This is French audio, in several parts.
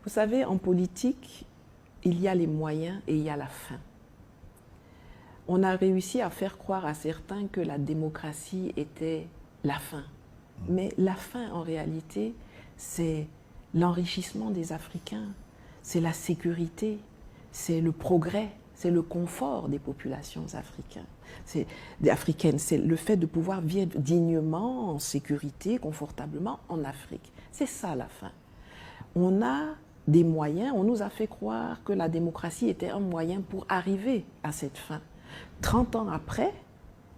Vous savez, en politique, il y a les moyens et il y a la fin. On a réussi à faire croire à certains que la démocratie était la fin. Mais la fin, en réalité, c'est l'enrichissement des Africains, c'est la sécurité, c'est le progrès, c'est le confort des populations africaines. C'est le fait de pouvoir vivre dignement, en sécurité, confortablement en Afrique. C'est ça la fin. On a des moyens, on nous a fait croire que la démocratie était un moyen pour arriver à cette fin. 30 ans après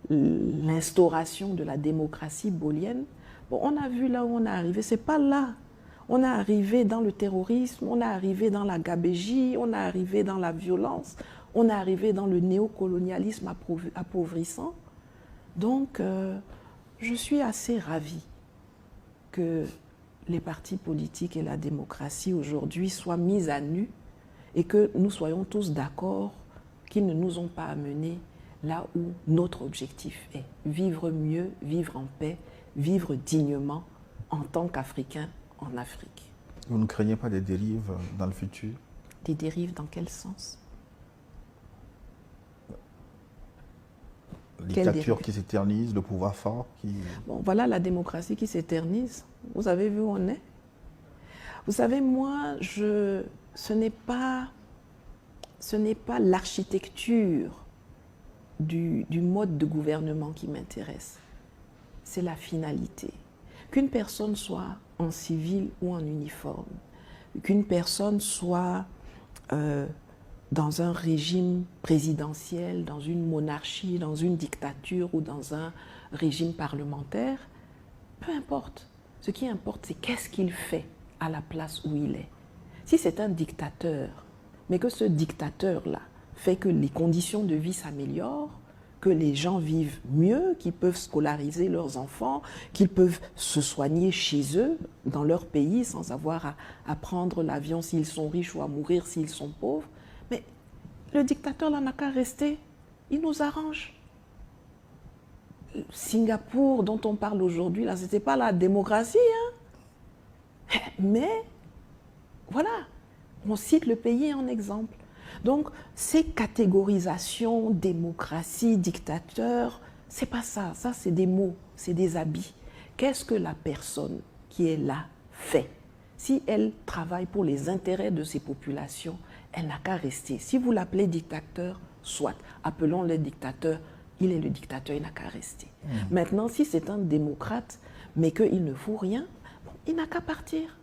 l'instauration de la démocratie bolienne, bon, on a vu là où on est arrivé, c'est pas là. On est arrivé dans le terrorisme, on est arrivé dans la gabégie, on est arrivé dans la violence, on est arrivé dans le néocolonialisme appauvrissant. Donc, je suis assez ravie que les partis politiques et la démocratie aujourd'hui soient mis à nu et que nous soyons tous d'accord qu'ils ne nous ont pas amenés là où notre objectif est. Vivre mieux, vivre en paix, vivre dignement en tant qu'Africains en Afrique. Vous ne craignez pas des dérives dans le futur? Des dérives dans quel sens? La dictature qui s'éternise, le pouvoir fort qui... Bon, voilà la démocratie qui s'éternise. Vous avez vu où on est? Vous savez, moi, ce n'est pas l'architecture du mode de gouvernement qui m'intéresse. C'est la finalité. Qu'une personne soit en civil ou en uniforme, qu'une personne soit dans un régime présidentiel, dans une monarchie, dans une dictature ou dans un régime parlementaire, peu importe. Ce qui importe, c'est qu'est-ce qu'il fait à la place où il est. Si c'est un dictateur, mais que ce dictateur-là fait que les conditions de vie s'améliorent, que les gens vivent mieux, qu'ils peuvent scolariser leurs enfants, qu'ils peuvent se soigner chez eux, dans leur pays, sans avoir à prendre l'avion s'ils sont riches ou à mourir s'ils sont pauvres. Mais le dictateur là n'a qu'à rester, il nous arrange. Singapour, dont on parle aujourd'hui, là, ce n'était pas la démocratie, hein. Mais voilà, on cite le pays en exemple. Donc, ces catégorisations, démocratie, dictateur, c'est pas ça. Ça, c'est des mots, c'est des habits. Qu'est-ce que la personne qui est là fait? Si elle travaille pour les intérêts de ces populations, elle n'a qu'à rester. Si vous l'appelez dictateur, soit, appelons-le dictateur, il est le dictateur, il n'a qu'à rester. Maintenant, si c'est un démocrate, mais qu'il ne faut rien, bon, il n'a qu'à partir.